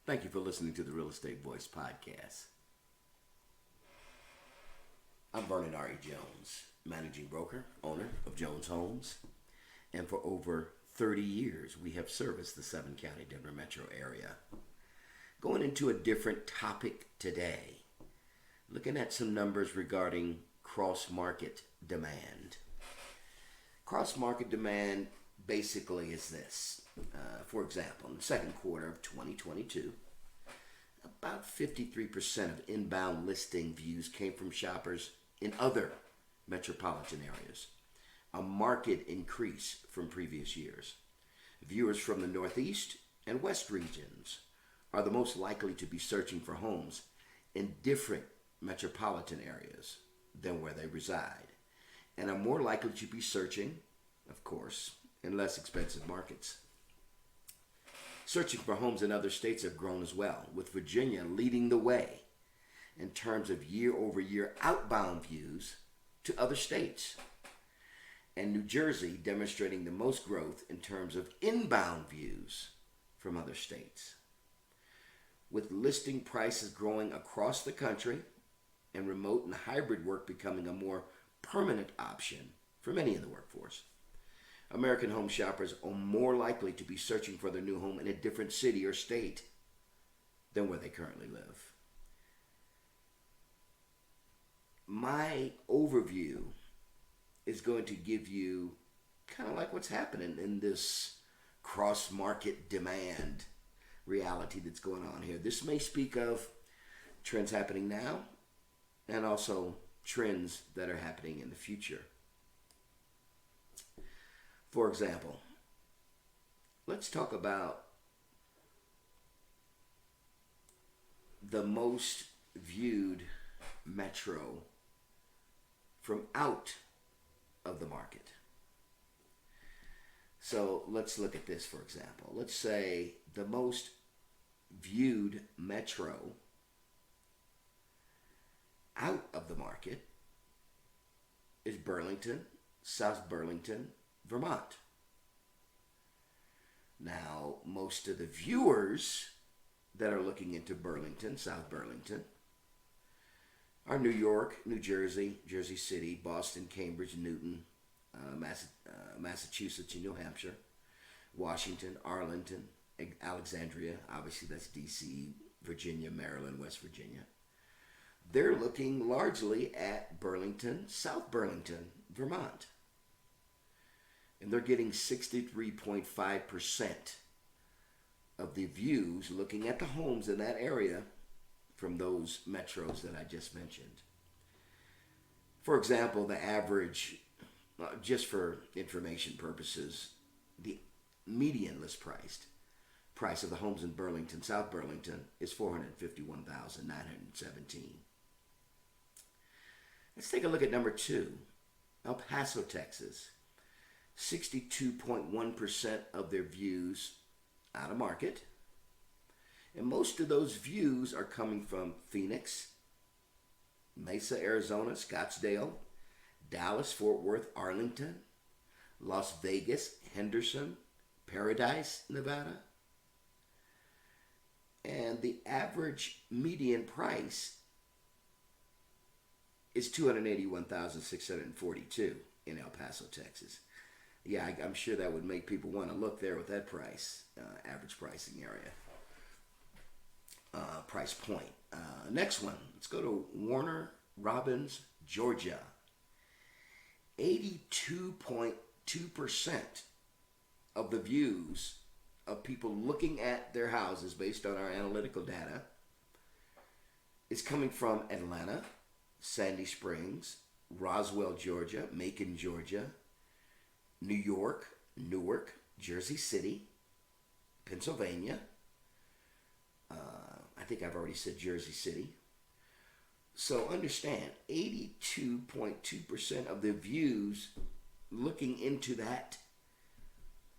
Thank you for listening to the Real Estate Voice podcast. I'm Vernon R.E. Jones, managing broker, owner of Jones Homes. And for over 30 years, we have serviced the 7-county Denver metro area. Going into a different topic today, looking at some numbers regarding cross-market demand. Cross-market demand basically is this. For example, in the second quarter of 2022, about 53% of inbound listing views came from shoppers in other metropolitan areas, a marked increase from previous years. Viewers from the Northeast and West regions are the most likely to be searching for homes in different metropolitan areas than where they reside, and are more likely to be searching, of course, in less expensive markets. Searching for homes in other states have grown as well, with Virginia leading the way in terms of year-over-year outbound views to other states, and New Jersey demonstrating the most growth in terms of inbound views from other states. With listing prices growing across the country and remote and hybrid work becoming a more permanent option for many in the workforce, American home shoppers are more likely to be searching for their new home in a different city or state than where they currently live. My overview is going to give you kind of like what's happening in this cross-market demand reality that's going on here. This may speak of trends happening now and also trends that are happening in the future. For example, let's talk about the most viewed metro from out of the market. So let's look at this, for example. Let's say the most viewed metro out of the market is Burlington, South Burlington, Vermont. Now, most of the viewers that are looking into Burlington, South Burlington, are New York, New Jersey, Jersey City, Boston, Cambridge, Newton, Massachusetts and New Hampshire, Washington, Arlington, Alexandria, obviously that's D.C., Virginia, Maryland, West Virginia. They're looking largely at Burlington, South Burlington, Vermont. And they're getting 63.5% of the views looking at the homes in that area from those metros that I just mentioned. For example, the average, just for information purposes, the median list price of the homes in Burlington, South Burlington, is $451,917. Let's take a look at number 2, El Paso, Texas. 62.1% of their views out of market. And most of those views are coming from Phoenix, Mesa, Arizona, Scottsdale, Dallas, Fort Worth, Arlington, Las Vegas, Henderson, Paradise, Nevada. And the average median price is $281,642 in El Paso, Texas. Yeah, I'm sure that would make people want to look there with that price, average pricing area, price point. Next one, let's go to Warner Robins, Georgia. 82.2% of the views of people looking at their houses based on our analytical data is coming from Atlanta, Sandy Springs, Roswell, Georgia, Macon, Georgia, New York, Newark, Jersey City, Pennsylvania. I think I've already said Jersey City. So understand, 82.2% of the views looking into that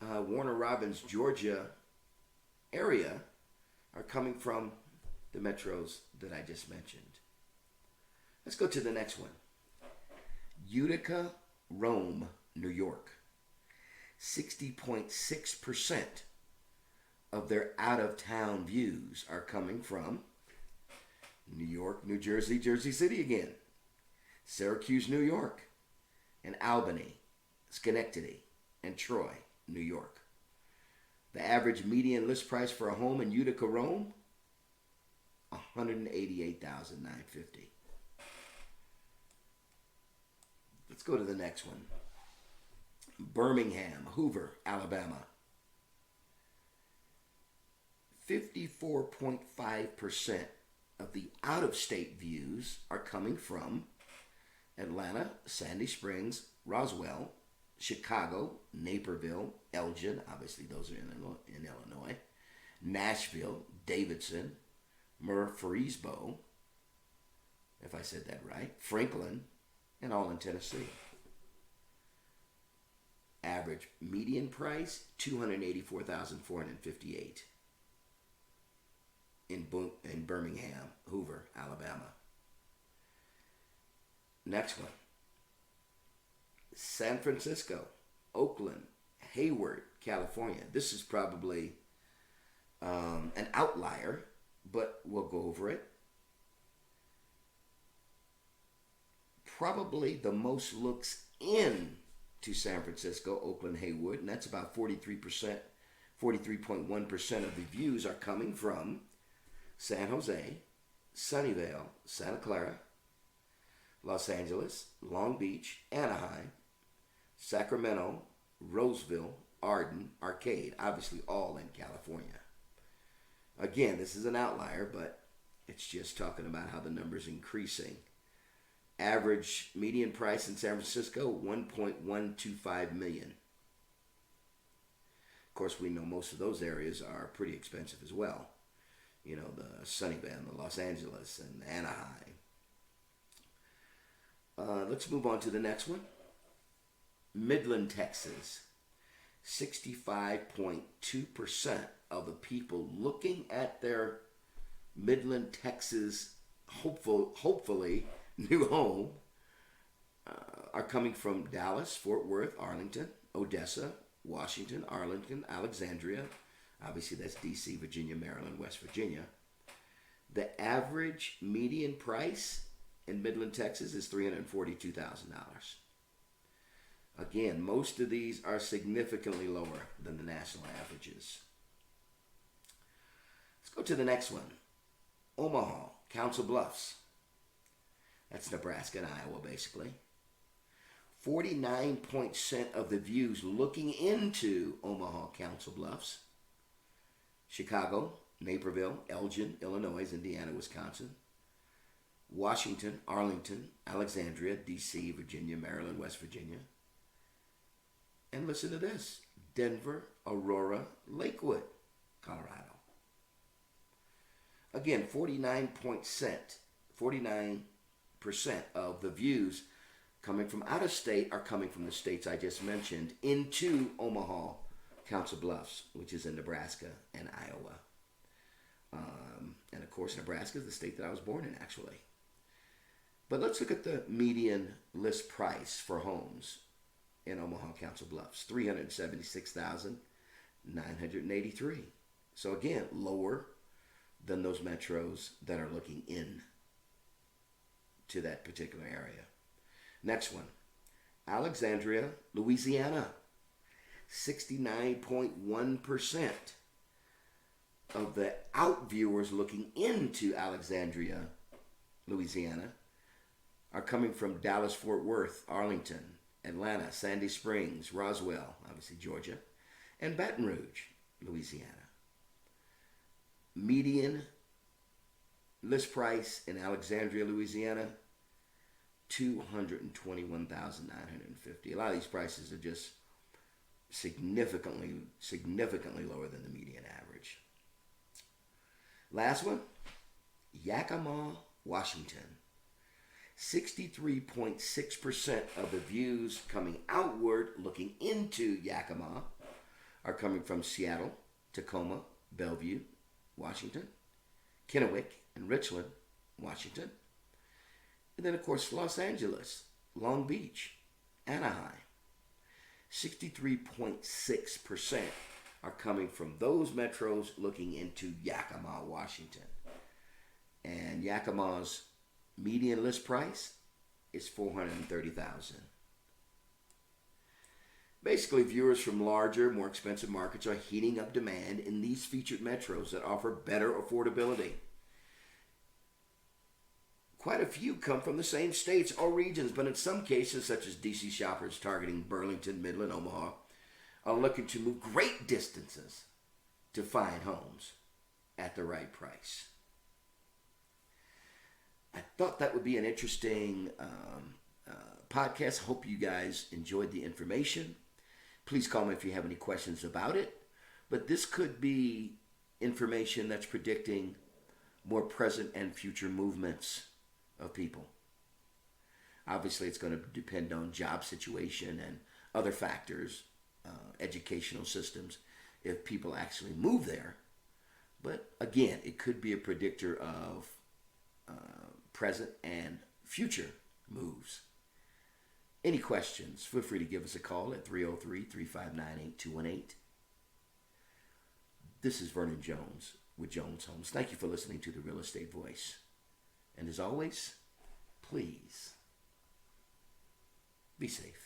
Warner Robins, Georgia area are coming from the metros that I just mentioned. Let's go to the next one. Utica, Rome, New York. 60.6% of their out-of-town views are coming from New York, New Jersey, Jersey City again, Syracuse, New York, and Albany, Schenectady, and Troy, New York. The average median list price for a home in Utica, Rome, $188,950. Let's go to the next one. Birmingham, Hoover, Alabama. 54.5% of the out-of-state views are coming from Atlanta, Sandy Springs, Roswell, Chicago, Naperville, Elgin, obviously those are in Illinois, Nashville, Davidson, Murfreesboro, if I said that right, Franklin, and all in Tennessee. Average median price, $284,458 in Birmingham, Hoover, Alabama. Next one. San Francisco, Oakland, Hayward, California. This is probably an outlier, but we'll go over it. Probably the most looks in to San Francisco, Oakland, Hayward, and that's about 43%, 43.1% of the views are coming from San Jose, Sunnyvale, Santa Clara, Los Angeles, Long Beach, Anaheim, Sacramento, Roseville, Arden, Arcade, obviously all in California. Again, this is an outlier, but it's just talking about how the number's increasing. Average median price in San Francisco, $1.125 million. Of course, we know most of those areas are pretty expensive as well. You know, the Sunnyvale, the Los Angeles, and Anaheim. Let's move on to the next one. Midland, Texas. 65.2% of the people looking at their Midland, Texas, hopefully new home are coming from Dallas, Fort Worth, Arlington, Odessa, Washington, Arlington, Alexandria. Obviously, that's D.C., Virginia, Maryland, West Virginia. The average median price in Midland, Texas is $342,000. Again, most of these are significantly lower than the national averages. Let's go to the next one. Omaha, Council Bluffs. That's Nebraska and Iowa, basically. 49% of the views looking into Omaha, Council Bluffs. Chicago, Naperville, Elgin, Illinois, Indiana, Wisconsin. Washington, Arlington, Alexandria, D.C., Virginia, Maryland, West Virginia. And listen to this. Denver, Aurora, Lakewood, Colorado. Again, 49% of the views coming from out of state are coming from the states I just mentioned into Omaha, Council Bluffs, which is in Nebraska and Iowa. And of course, Nebraska is the state that I was born in, actually. But let's look at the median list price for homes in Omaha, Council Bluffs, $376,983. So again, lower than those metros that are looking in to that particular area. Next one, Alexandria, Louisiana. 69.1% of the out viewers looking into Alexandria, Louisiana, are coming from Dallas, Fort Worth, Arlington, Atlanta, Sandy Springs, Roswell, obviously Georgia, and Baton Rouge, Louisiana. Median list price in Alexandria, Louisiana, $221,950. A lot of these prices are just significantly lower than the median average. Last one, Yakima, Washington. 63.6% of the views coming outward looking into Yakima are coming from Seattle, Tacoma, Bellevue, Washington, Kennewick, and Richland, Washington. And then, of course, Los Angeles, Long Beach, Anaheim. 63.6% are coming from those metros looking into Yakima, Washington. And Yakima's median list price is $430,000. Basically, viewers from larger, more expensive markets are heating up demand in these featured metros that offer better affordability. Quite a few come from the same states or regions, but in some cases, such as DC shoppers targeting Burlington, Midland, Omaha, are looking to move great distances to find homes at the right price. I thought that would be an interesting podcast. Hope you guys enjoyed the information. Please call me if you have any questions about it. But this could be information that's predicting more present and future movements of people. Obviously, it's going to depend on job situation and other factors, educational systems, if people actually move there. But again, it could be a predictor of present and future moves. Any questions, feel free to give us a call at 303-359-8218. This is Vernon Jones with Jones Homes. Thank you for listening to The Real Estate Voice. And as always, please be safe.